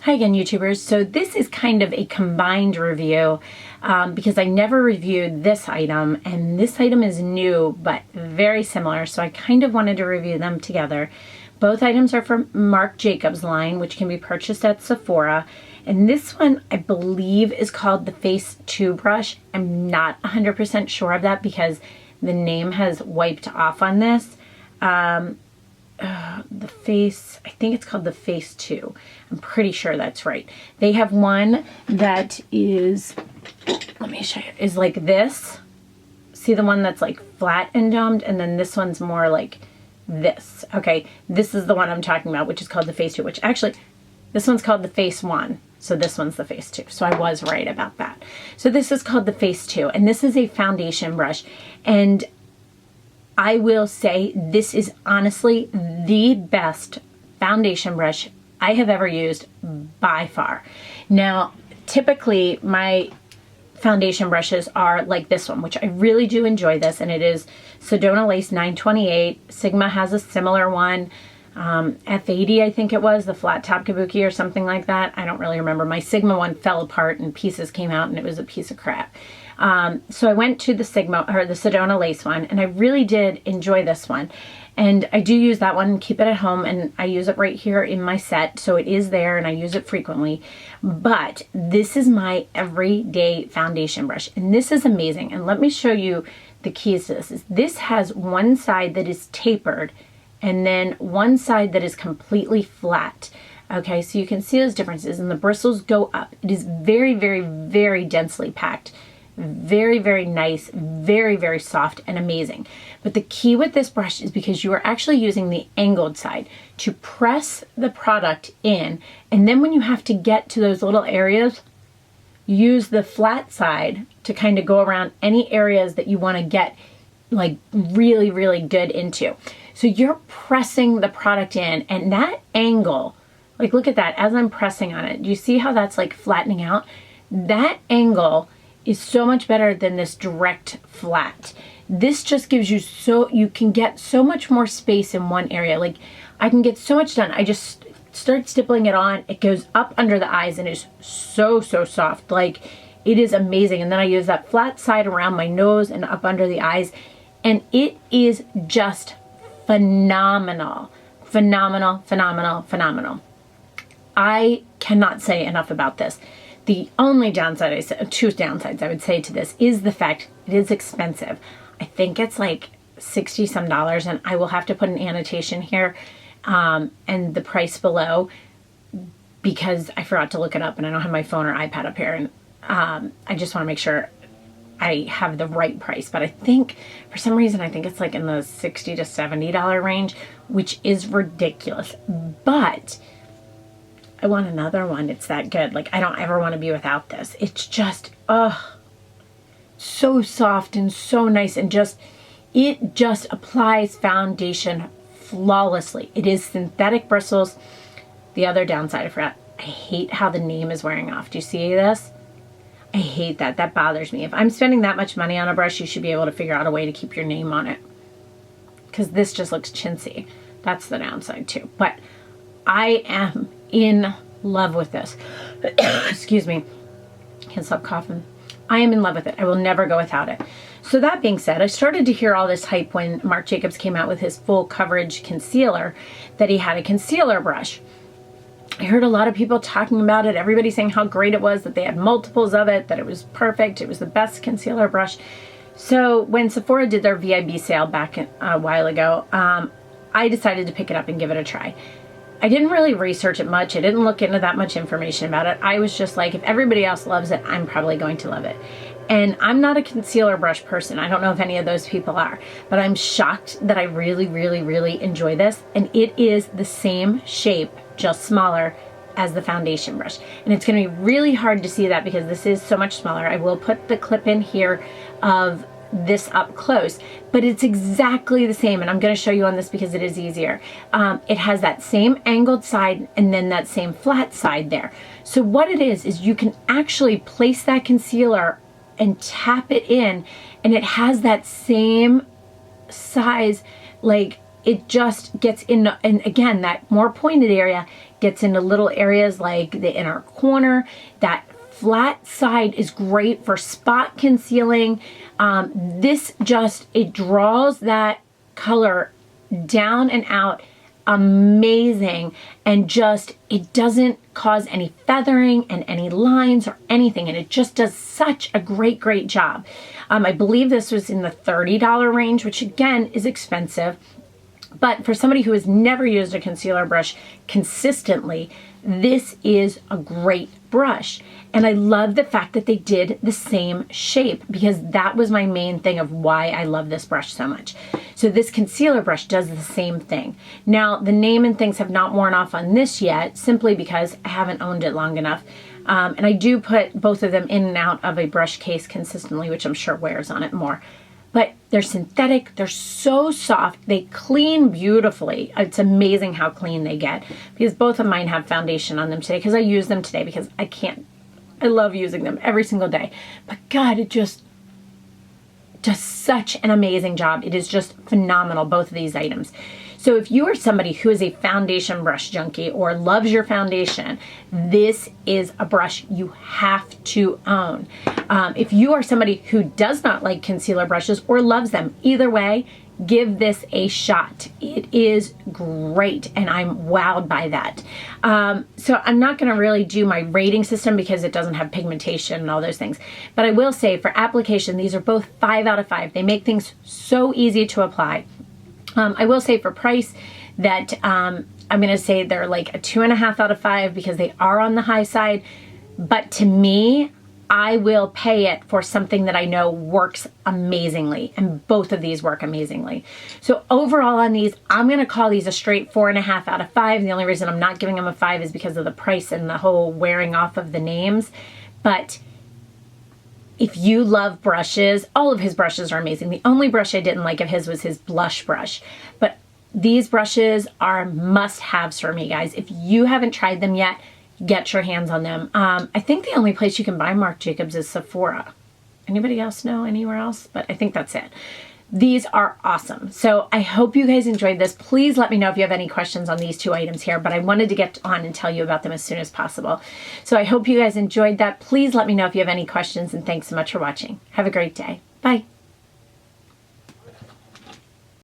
Hi again, YouTubers. So this is kind of a combined review because I never reviewed this item, and this item is new but very similar, so I kind of wanted to review them together. Both items are from Marc Jacobs line, which can be purchased at Sephora, and this one I believe is called the Face 2 brush. I'm not 100% sure of that because the name has wiped off on this. The Face, I think it's called the Face 2. I'm pretty sure that's right. They have one that is, let me show you, is like this. See the one that's like flat and domed, and then this one's more like this. Okay, this is the one I'm talking about, which is called the Face 2, which actually, this one's called the Face 1. So this one's the Face 2. So I was right about that. So this is called the Face 2, and this is a foundation brush. And I will say this is honestly the best foundation brush I have ever used by far. Now, typically my foundation brushes are like this one, which I really do enjoy this, and it is Sedona Lace 928. Sigma has a similar one. F80, I think it was, the flat top kabuki or something like that. I don't really remember. My Sigma one fell apart and pieces came out and it was a piece of crap. So I went to the Sigma, or the Sedona Lace one, and I really did enjoy this one. And I do use that one, keep it at home, and I use it right here in my set, so it is there and I use it frequently. But this is my everyday foundation brush, and this is amazing. And let me show you the keys to this. This has one side that is tapered and then one side that is completely flat. Okay, so you can see those differences, and the bristles go up. It is very, very, very densely packed. Very, very nice, very, very soft and amazing. But the key with this brush is because you are actually using the angled side to press the product in, and then when you have to get to those little areas, use the flat side to kind of go around any areas that you want to get like really, really good into. So you're pressing the product in, and that angle, like look at that as I'm pressing on it. Do you see how that's like flattening out? That angle is so much better than this direct flat. This just gives you you can get so much more space in one area. Like I can get so much done. I just start stippling it on. It goes up under the eyes and is so, so soft. Like it is amazing. And then I use that flat side around my nose and up under the eyes. And it is just phenomenal. Phenomenal, phenomenal, phenomenal. I cannot say enough about this. The only downside, two downsides I would say to this, is the fact it is expensive. I think it's like $60 some, and I will have to put an annotation here and the price below because I forgot to look it up and I don't have my phone or iPad up here, and I just want to make sure I have the right price. But I think, for some reason, I think it's like in the $60 to $70 range, which is ridiculous. But I want another one. It's that good. Like, I don't ever want to be without this. It's just, so soft and so nice, and it just applies foundation flawlessly. It is synthetic bristles. The other downside, I forgot. I hate how the name is wearing off. Do you see this? I hate that. That bothers me. If I'm spending that much money on a brush, you should be able to figure out a way to keep your name on it, because this just looks chintzy. That's the downside too. But I am in love with this. Excuse me. Can't stop coughing. I am in love with it. I will never go without it. So that being said, I started to hear all this hype when Marc Jacobs came out with his full coverage concealer, that he had a concealer brush. I heard a lot of people talking about it, everybody saying how great it was, that they had multiples of it, that it was perfect, it was the best concealer brush. So when Sephora did their VIB sale back a while ago, I decided to pick it up and give it a try. I didn't really research it much. I didn't look into that much information about it. I was just like, if everybody else loves it, I'm probably going to love it. And I'm not a concealer brush person. I don't know if any of those people are, but I'm shocked that I really, really, really enjoy this. And it is the same shape, just smaller, as the foundation brush. And it's going to be really hard to see that because this is so much smaller. I will put the clip in here of this up close, but it's exactly the same, and I'm going to show you on this because it is easier. It has that same angled side and then that same flat side there. So what it is you can actually place that concealer and tap it in, and it has that same size. Like, it just gets in, and again, that more pointed area gets into little areas like the inner corner. That flat side is great for spot concealing. This just, it draws that color down and out amazing, and just, it doesn't cause any feathering and any lines or anything, and it just does such a great job. I believe this was in the $30 range, which again is expensive, but for somebody who has never used a concealer brush consistently, this is a great brush. And I love the fact that they did the same shape, because that was my main thing of why I love this brush so much. So this concealer brush does the same thing. Now, the name and things have not worn off on this yet, simply because I haven't owned it long enough. And I do put both of them in and out of a brush case consistently, which I'm sure wears on it more. But they're synthetic, they're so soft, they clean beautifully. It's amazing how clean they get, because both of mine have foundation on them today, because I use them today because I love using them every single day. But God, it just does such an amazing job. It is just phenomenal, both of these items. So if you are somebody who is a foundation brush junkie or loves your foundation, this is a brush you have to own. If you are somebody who does not like concealer brushes or loves them, either way, give this a shot. It is great, and I'm wowed by that. So I'm not going to really do my rating system because it doesn't have pigmentation and all those things. But I will say, for application, these are both 5 out of 5. They make things so easy to apply. I will say for price that I'm going to say they're like a 2.5 out of 5, because they are on the high side. But to me, I will pay it for something that I know works amazingly, and both of these work amazingly. So overall on these, I'm going to call these a straight 4.5 out of 5. The only reason I'm not giving them a 5 is because of the price and the whole wearing off of the names. But if you love brushes, all of his brushes are amazing. The only brush I didn't like of his was his blush brush. But these brushes are must-haves for me, guys. If you haven't tried them yet, get your hands on them. I think the only place you can buy Marc Jacobs is Sephora. Anybody else know anywhere else? But I think that's it. These are awesome. So I hope you guys enjoyed this. Please let me know if you have any questions on these two items here, but I wanted to get on and tell you about them as soon as possible. So I hope you guys enjoyed that. Please let me know if you have any questions, and thanks so much for watching. Have a great day. Bye.